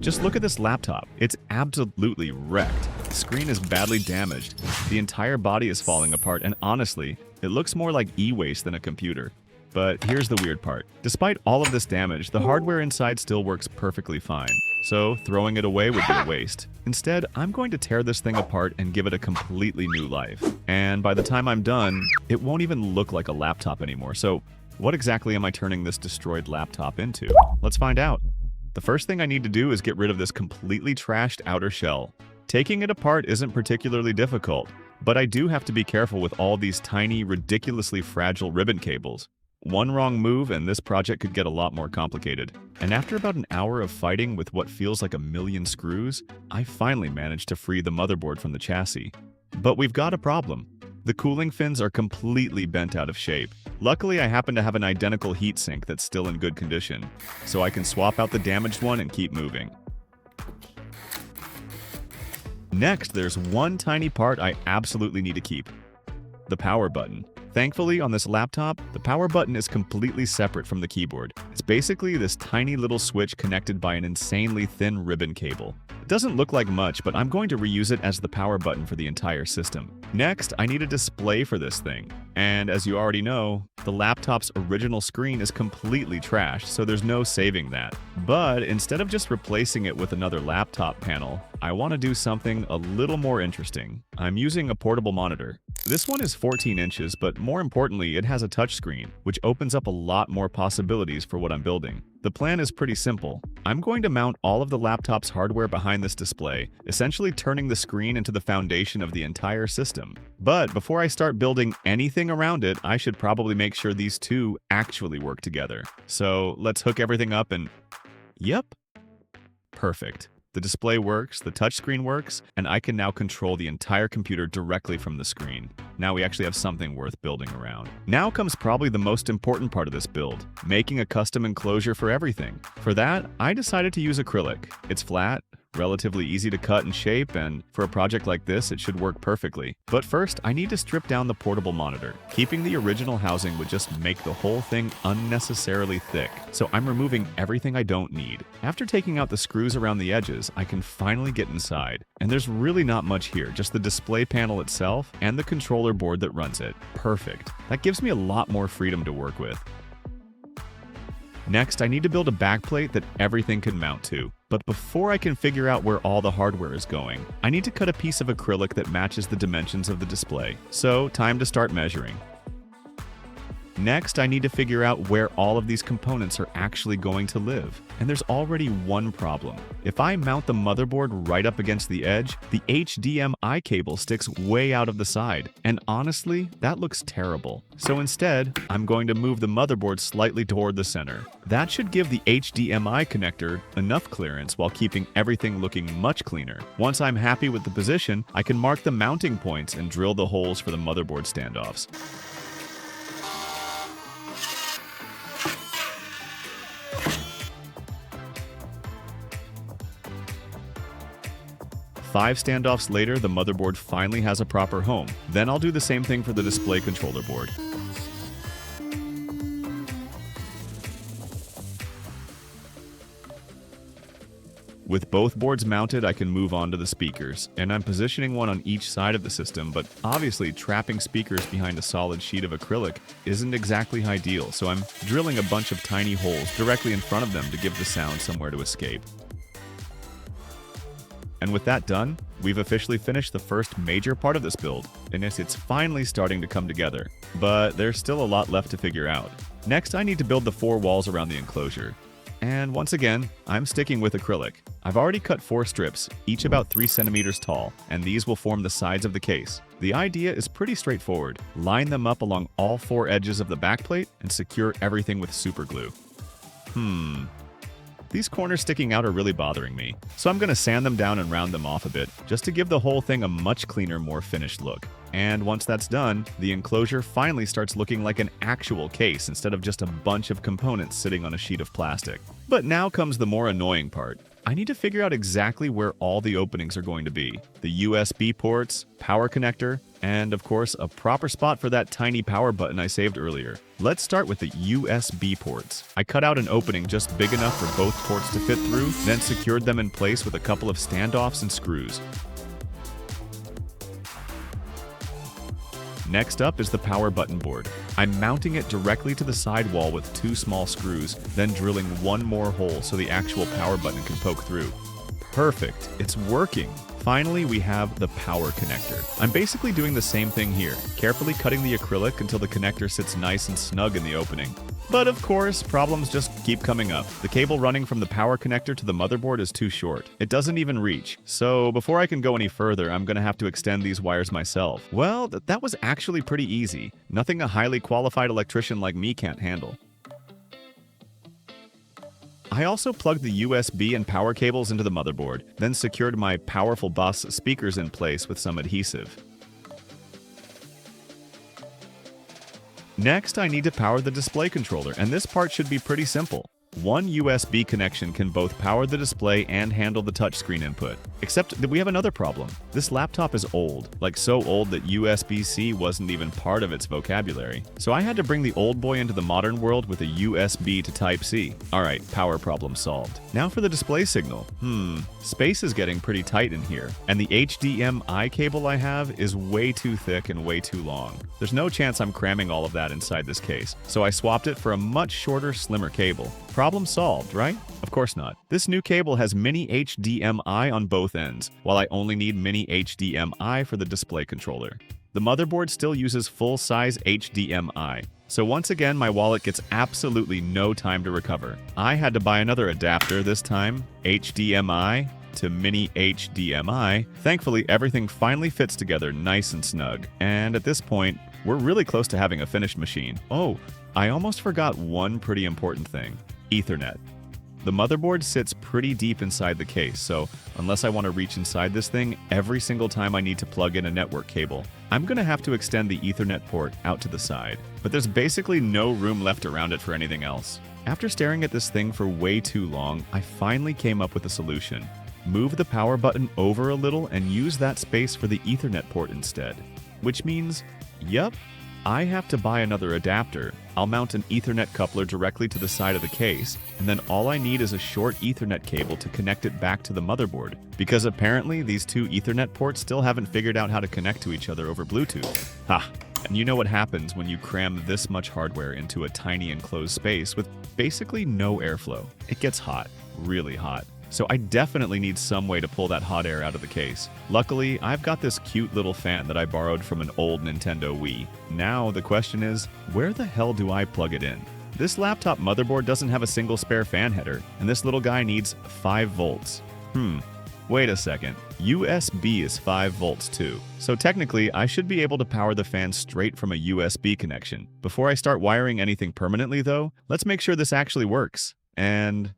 Just look at this laptop. It's absolutely wrecked. The screen is badly damaged. The entire body is falling apart, and honestly, it looks more like e-waste than a computer. But here's the weird part. Despite all of this damage, the hardware inside still works perfectly fine. So throwing it away would be a waste. Instead, I'm going to tear this thing apart and give it a completely new life. And by the time I'm done, it won't even look like a laptop anymore. So what exactly am I turning this destroyed laptop into? Let's find out. The first thing I need to do is get rid of this completely trashed outer shell. Taking it apart isn't particularly difficult, but I do have to be careful with all these tiny, ridiculously fragile ribbon cables. One wrong move and this project could get a lot more complicated. And after about an hour of fighting with what feels like a million screws, I finally managed to free the motherboard from the chassis. But we've got a problem. The cooling fins are completely bent out of shape. Luckily, I happen to have an identical heatsink that's still in good condition, so I can swap out the damaged one and keep moving. Next, there's one tiny part I absolutely need to keep: the power button. Thankfully, on this laptop, the power button is completely separate from the keyboard. It's basically this tiny little switch connected by an insanely thin ribbon cable. It doesn't look like much, but I'm going to reuse it as the power button for the entire system. Next, I need a display for this thing. And as you already know, the laptop's original screen is completely trashed, so there's no saving that. But instead of just replacing it with another laptop panel, I want to do something a little more interesting. I'm using a portable monitor. This one is 14 inches, but more importantly, it has a touchscreen, which opens up a lot more possibilities for what I'm building. The plan is pretty simple. I'm going to mount all of the laptop's hardware behind this display, essentially turning the screen into the foundation of the entire system. But before I start building anything around it, I should probably make sure these two actually work together. So let's hook everything up and... Yep. Perfect. The display works, the touchscreen works, and I can now control the entire computer directly from the screen. Now we actually have something worth building around. Now comes probably the most important part of this build, making a custom enclosure for everything. For that, I decided to use acrylic. It's flat, relatively easy to cut and shape, and for a project like this, it should work perfectly. But first, I need to strip down the portable monitor. Keeping the original housing would just make the whole thing unnecessarily thick, so I'm removing everything I don't need. After taking out the screws around the edges, I can finally get inside. And there's really not much here, just the display panel itself and the controller board that runs it. Perfect. That gives me a lot more freedom to work with. Next, I need to build a backplate that everything can mount to. But before I can figure out where all the hardware is going, I need to cut a piece of acrylic that matches the dimensions of the display. So, time to start measuring. Next, I need to figure out where all of these components are actually going to live. And there's already one problem. If I mount the motherboard right up against the edge, the HDMI cable sticks way out of the side. And honestly, that looks terrible. So instead, I'm going to move the motherboard slightly toward the center. That should give the HDMI connector enough clearance while keeping everything looking much cleaner. Once I'm happy with the position, I can mark the mounting points and drill the holes for the motherboard standoffs. 5 standoffs later, the motherboard finally has a proper home. Then I'll do the same thing for the display controller board. With both boards mounted, I can move on to the speakers, and I'm positioning one on each side of the system, but obviously trapping speakers behind a solid sheet of acrylic isn't exactly ideal, so I'm drilling a bunch of tiny holes directly in front of them to give the sound somewhere to escape. And with that done, we've officially finished the first major part of this build, and it's finally starting to come together. But there's still a lot left to figure out. Next, I need to build the 4 walls around the enclosure. And once again, I'm sticking with acrylic. I've already cut 4 strips, each about 3 centimeters tall, and these will form the sides of the case. The idea is pretty straightforward. Line them up along all 4 edges of the backplate and secure everything with super glue. These corners sticking out are really bothering me, so I'm going to sand them down and round them off a bit, just to give the whole thing a much cleaner, more finished look. And once that's done, the enclosure finally starts looking like an actual case instead of just a bunch of components sitting on a sheet of plastic. But now comes the more annoying part. I need to figure out exactly where all the openings are going to be. The USB ports, power connector, and of course, a proper spot for that tiny power button I saved earlier. Let's start with the USB ports. I cut out an opening just big enough for both ports to fit through, then secured them in place with a couple of standoffs and screws. Next up is the power button board. I'm mounting it directly to the sidewall with 2 small screws, then drilling 1 more hole so the actual power button can poke through. Perfect, it's working. Finally, we have the power connector. I'm basically doing the same thing here, carefully cutting the acrylic until the connector sits nice and snug in the opening. But of course, problems just keep coming up. The cable running from the power connector to the motherboard is too short. It doesn't even reach. So before I can go any further, I'm gonna have to extend these wires myself. Well, that was actually pretty easy. Nothing a highly qualified electrician like me can't handle. I also plugged the USB and power cables into the motherboard, then secured my powerful Boss speakers in place with some adhesive. Next, I need to power the display controller, and this part should be pretty simple. One USB connection can both power the display and handle the touchscreen input. Except that we have another problem. This laptop is old, like so old that USB-C wasn't even part of its vocabulary. So I had to bring the old boy into the modern world with a USB to Type-C. Alright, power problem solved. Now for the display signal. Space is getting pretty tight in here, and the HDMI cable I have is way too thick and way too long. There's no chance I'm cramming all of that inside this case, so I swapped it for a much shorter, slimmer cable. Problem solved, right? Of course not. This new cable has mini HDMI on both ends, while I only need mini HDMI for the display controller. The motherboard still uses full-size HDMI, so once again my wallet gets absolutely no time to recover. I had to buy another adapter this time, HDMI to mini HDMI. Thankfully, everything finally fits together nice and snug, and at this point, we're really close to having a finished machine. Oh, I almost forgot one pretty important thing. Ethernet. The motherboard sits pretty deep inside the case, so unless I want to reach inside this thing every single time I need to plug in a network cable, I'm going to have to extend the Ethernet port out to the side. But there's basically no room left around it for anything else. After staring at this thing for way too long, I finally came up with a solution. Move the power button over a little and use that space for the Ethernet port instead. Which means, yep, I have to buy another adapter. I'll mount an Ethernet coupler directly to the side of the case, and then all I need is a short Ethernet cable to connect it back to the motherboard, because apparently these 2 Ethernet ports still haven't figured out how to connect to each other over Bluetooth. Ha! And you know what happens when you cram this much hardware into a tiny enclosed space with basically no airflow. It gets hot, really hot. So I definitely need some way to pull that hot air out of the case. Luckily, I've got this cute little fan that I borrowed from an old Nintendo Wii. Now the question is, where the hell do I plug it in? This laptop motherboard doesn't have a single spare fan header, and this little guy needs 5 volts. Wait a second. USB is 5 volts too. So technically, I should be able to power the fan straight from a USB connection. Before I start wiring anything permanently though, let's make sure this actually works. And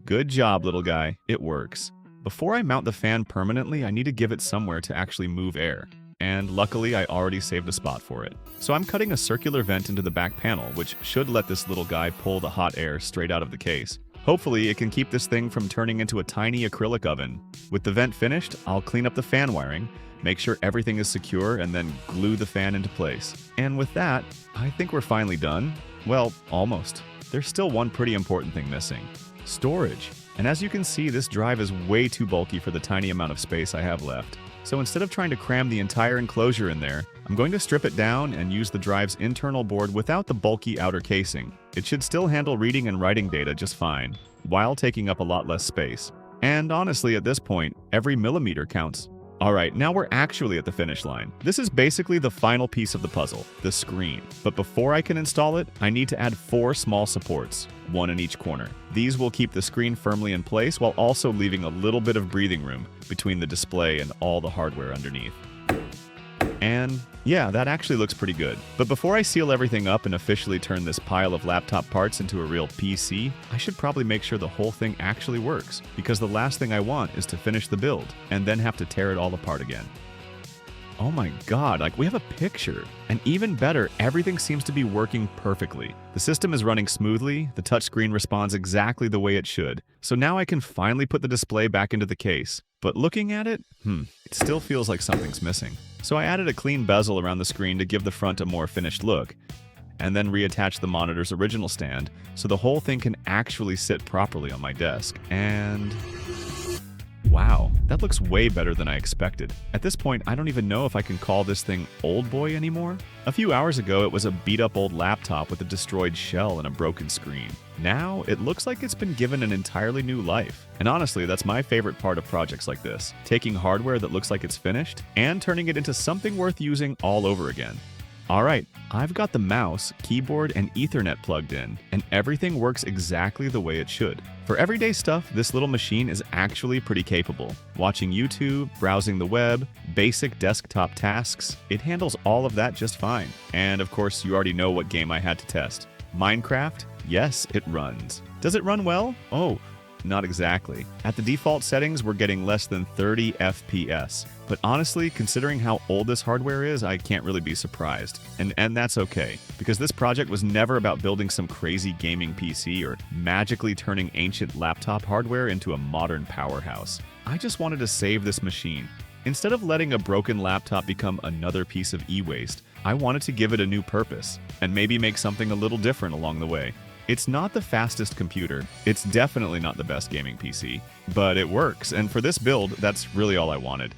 good job, little guy. It works. Before I mount the fan permanently, I need to give it somewhere to actually move air. And luckily, I already saved a spot for it. So I'm cutting a circular vent into the back panel, which should let this little guy pull the hot air straight out of the case. Hopefully, it can keep this thing from turning into a tiny acrylic oven. With the vent finished, I'll clean up the fan wiring, make sure everything is secure, and then glue the fan into place. And with that, I think we're finally done. Well, almost. There's still one pretty important thing missing. Storage. And as you can see, this drive is way too bulky for the tiny amount of space I have left. So instead of trying to cram the entire enclosure in there, I'm going to strip it down and use the drive's internal board without the bulky outer casing. It should still handle reading and writing data just fine, while taking up a lot less space. And honestly, at this point, every millimeter counts. Alright, now we're actually at the finish line. This is basically the final piece of the puzzle, the screen. But before I can install it, I need to add 4 small supports, 1 in each corner. These will keep the screen firmly in place while also leaving a little bit of breathing room between the display and all the hardware underneath. And yeah, that actually looks pretty good. But before I seal everything up and officially turn this pile of laptop parts into a real PC, I should probably make sure the whole thing actually works, because the last thing I want is to finish the build and then have to tear it all apart again. Oh my god, like we have a picture. And even better, everything seems to be working perfectly. The system is running smoothly, the touchscreen responds exactly the way it should. So now I can finally put the display back into the case. But looking at it, it still feels like something's missing. So I added a clean bezel around the screen to give the front a more finished look, and then reattached the monitor's original stand so the whole thing can actually sit properly on my desk. And wow, that looks way better than I expected. At this point, I don't even know if I can call this thing old boy anymore. A few hours ago, it was a beat-up old laptop with a destroyed shell and a broken screen. Now, it looks like it's been given an entirely new life. And honestly, that's my favorite part of projects like this, taking hardware that looks like it's finished and turning it into something worth using all over again. Alright, I've got the mouse, keyboard, and Ethernet plugged in, and everything works exactly the way it should. For everyday stuff, this little machine is actually pretty capable. Watching YouTube, browsing the web, basic desktop tasks, it handles all of that just fine. And of course, you already know what game I had to test. Minecraft? Yes, it runs. Does it run well? Oh, not exactly. At the default settings, we're getting less than 30 FPS. But honestly, considering how old this hardware is, I can't really be surprised. And that's okay, because this project was never about building some crazy gaming PC or magically turning ancient laptop hardware into a modern powerhouse. I just wanted to save this machine. Instead of letting a broken laptop become another piece of e-waste, I wanted to give it a new purpose, and maybe make something a little different along the way. It's not the fastest computer, it's definitely not the best gaming PC, but it works, and for this build, that's really all I wanted.